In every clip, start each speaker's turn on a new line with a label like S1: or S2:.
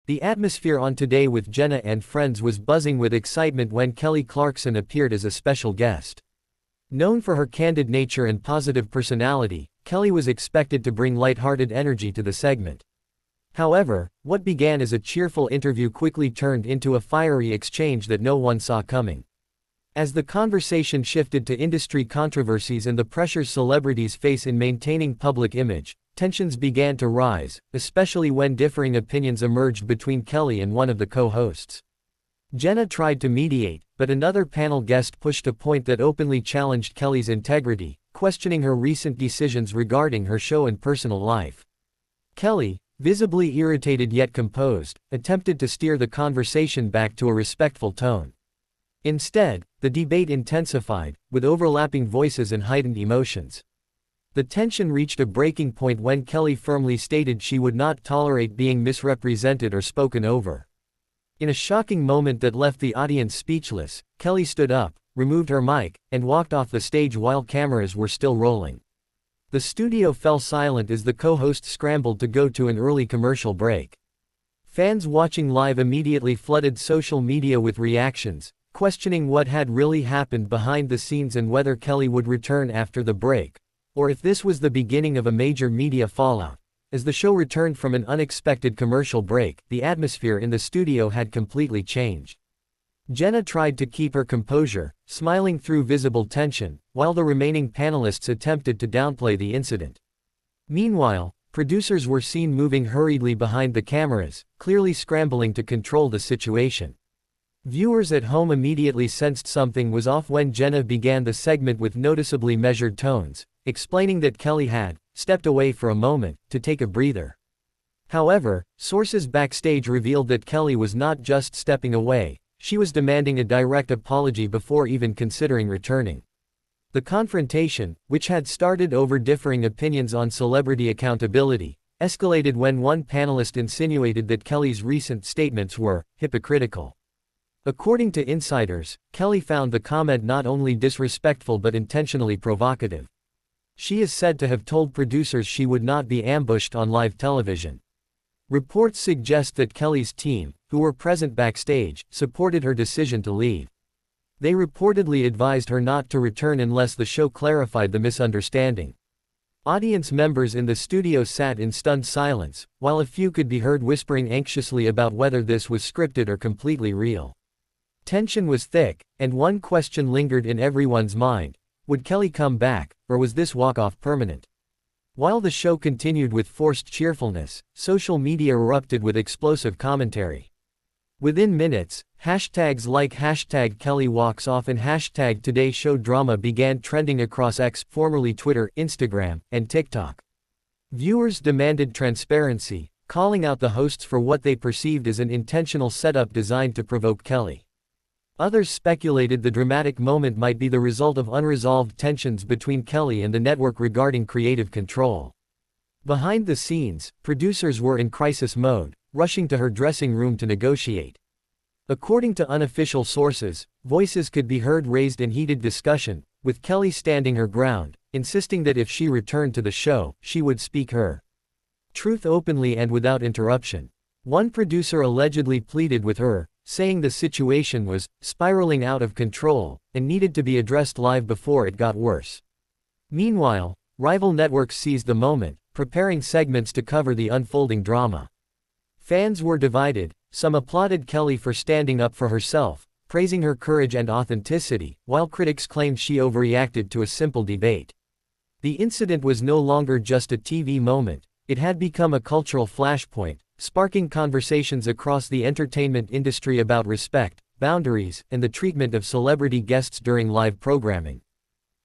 S1: The atmosphere on Today with Jenna and Friends was buzzing with excitement when Kelly Clarkson appeared as a special guest. Known for her candid nature and positive personality, Kelly was expected to bring lighthearted energy to the segment. However, what began as a cheerful interview quickly turned into a fiery exchange that no one saw coming. As the conversation shifted to industry controversies and the pressures celebrities face in maintaining public image, tensions began to rise, especially when differing opinions emerged between Kelly and one of the co-hosts. Jenna tried to mediate, but another panel guest pushed a point that openly challenged Kelly's integrity, questioning her recent decisions regarding her show and personal life. Kelly, visibly irritated yet composed, attempted to steer the conversation back to a respectful tone. Instead, the debate intensified, with overlapping voices and heightened emotions. The tension reached a breaking point when Kelly firmly stated she would not tolerate being misrepresented or spoken over. In a shocking moment that left the audience speechless, Kelly stood up, removed her mic, and walked off the stage while cameras were still rolling. The studio fell silent as the co-host scrambled to go to an early commercial break. Fans watching live immediately flooded social media with reactions, questioning what had really happened behind the scenes and whether Kelly would return after the break, or if this was the beginning of a major media fallout. As the show returned from an unexpected commercial break, the atmosphere in the studio had completely changed. Jenna tried to keep her composure, smiling through visible tension, while the remaining panelists attempted to downplay the incident. Meanwhile, producers were seen moving hurriedly behind the cameras, clearly scrambling to control the situation. Viewers at home immediately sensed something was off when Jenna began the segment with noticeably measured tones, explaining that Kelly had stepped away for a moment to take a breather. However, sources backstage revealed that Kelly was not just stepping away, she was demanding a direct apology before even considering returning. The confrontation, which had started over differing opinions on celebrity accountability, escalated when one panelist insinuated that Kelly's recent statements were hypocritical. According to insiders, Kelly found the comment not only disrespectful but intentionally provocative. She is said to have told producers she would not be ambushed on live television. Reports suggest that Kelly's team, who were present backstage, supported her decision to leave. They reportedly advised her not to return unless the show clarified the misunderstanding. Audience members in the studio sat in stunned silence, while a few could be heard whispering anxiously about whether this was scripted or completely real. Tension was thick, and one question lingered in everyone's mind: would Kelly come back, or was this walk-off permanent? While the show continued with forced cheerfulness, social media erupted with explosive commentary. Within minutes, hashtags like #KellyWalksOff and #TodayShowDrama began trending across X, formerly Twitter, Instagram, and TikTok. Viewers demanded transparency, calling out the hosts for what they perceived as an intentional setup designed to provoke Kelly. Others speculated the dramatic moment might be the result of unresolved tensions between Kelly and the network regarding creative control. Behind the scenes, producers were in crisis mode, rushing to her dressing room to negotiate. According to unofficial sources, voices could be heard raised in heated discussion, with Kelly standing her ground, insisting that if she returned to the show, she would speak her truth openly and without interruption. One producer allegedly pleaded with her, saying the situation was spiraling out of control and needed to be addressed live before it got worse. Meanwhile, rival networks seized the moment, preparing segments to cover the unfolding drama. Fans were divided. Some applauded Kelly for standing up for herself, praising her courage and authenticity, while critics claimed she overreacted to a simple debate. The incident was no longer just a TV moment, it had become a cultural flashpoint, sparking conversations across the entertainment industry about respect, boundaries, and the treatment of celebrity guests during live programming.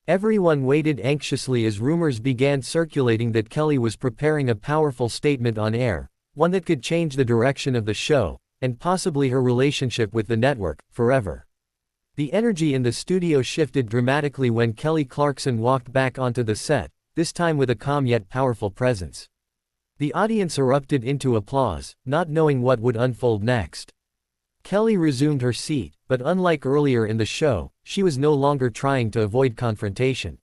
S1: Everyone waited anxiously as rumors began circulating that Kelly was preparing a powerful statement on air, one that could change the direction of the show, and possibly her relationship with the network, forever. The energy in the studio shifted dramatically when Kelly Clarkson walked back onto the set, this time with a calm yet powerful presence. The audience erupted into applause, not knowing what would unfold next. Kelly resumed her seat, but unlike earlier in the show, she was no longer trying to avoid confrontation.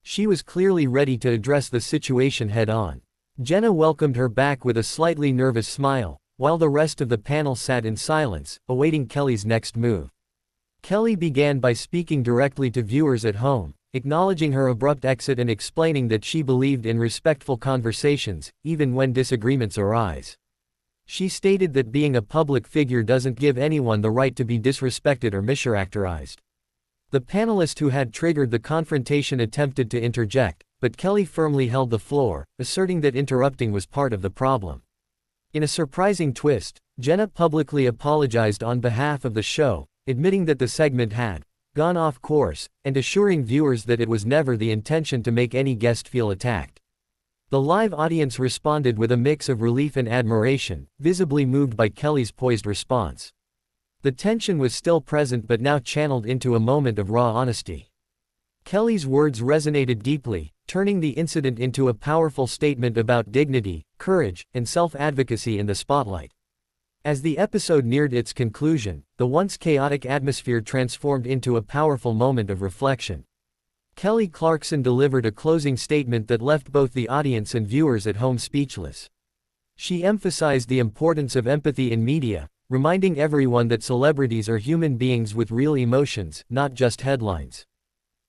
S1: She was clearly ready to address the situation head-on. Jenna welcomed her back with a slightly nervous smile, while the rest of the panel sat in silence, awaiting Kelly's next move. Kelly began by speaking directly to viewers at home, acknowledging her abrupt exit and explaining that she believed in respectful conversations, even when disagreements arise. She stated that being a public figure doesn't give anyone the right to be disrespected or mischaracterized. The panelist who had triggered the confrontation attempted to interject, but Kelly firmly held the floor, asserting that interrupting was part of the problem. In a surprising twist, Jenna publicly apologized on behalf of the show, admitting that the segment had gone off course, and assuring viewers that it was never the intention to make any guest feel attacked. The live audience responded with a mix of relief and admiration, visibly moved by Kelly's poised response. The tension was still present but now channeled into a moment of raw honesty. Kelly's words resonated deeply, turning the incident into a powerful statement about dignity, courage, and self-advocacy in the spotlight. As the episode neared its conclusion, the once chaotic atmosphere transformed into a powerful moment of reflection. Kelly Clarkson delivered a closing statement that left both the audience and viewers at home speechless. She emphasized the importance of empathy in media, reminding everyone that celebrities are human beings with real emotions, not just headlines.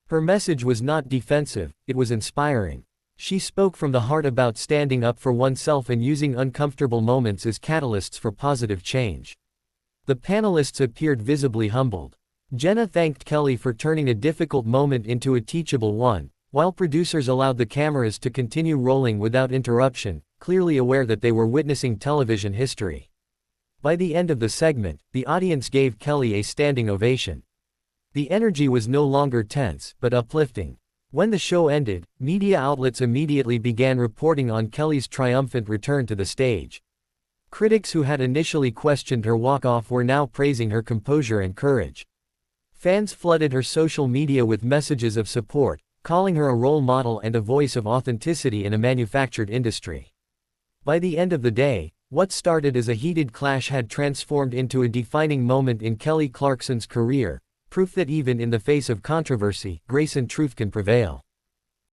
S1: Her message was not defensive, it was inspiring. She spoke from the heart about standing up for oneself and using uncomfortable moments as catalysts for positive change. The panelists appeared visibly humbled. Jenna thanked Kelly for turning a difficult moment into a teachable one, while producers allowed the cameras to continue rolling without interruption, clearly aware that they were witnessing television history. By the end of the segment, the audience gave Kelly a standing ovation. The energy was no longer tense, but uplifting. When the show ended, media outlets immediately began reporting on Kelly's triumphant return to the stage. Critics who had initially questioned her walk-off were now praising her composure and courage. Fans flooded her social media with messages of support, calling her a role model and a voice of authenticity in a manufactured industry. By the end of the day, what started as a heated clash had transformed into a defining moment in Kelly Clarkson's career, proof that even in the face of controversy, grace and truth can prevail.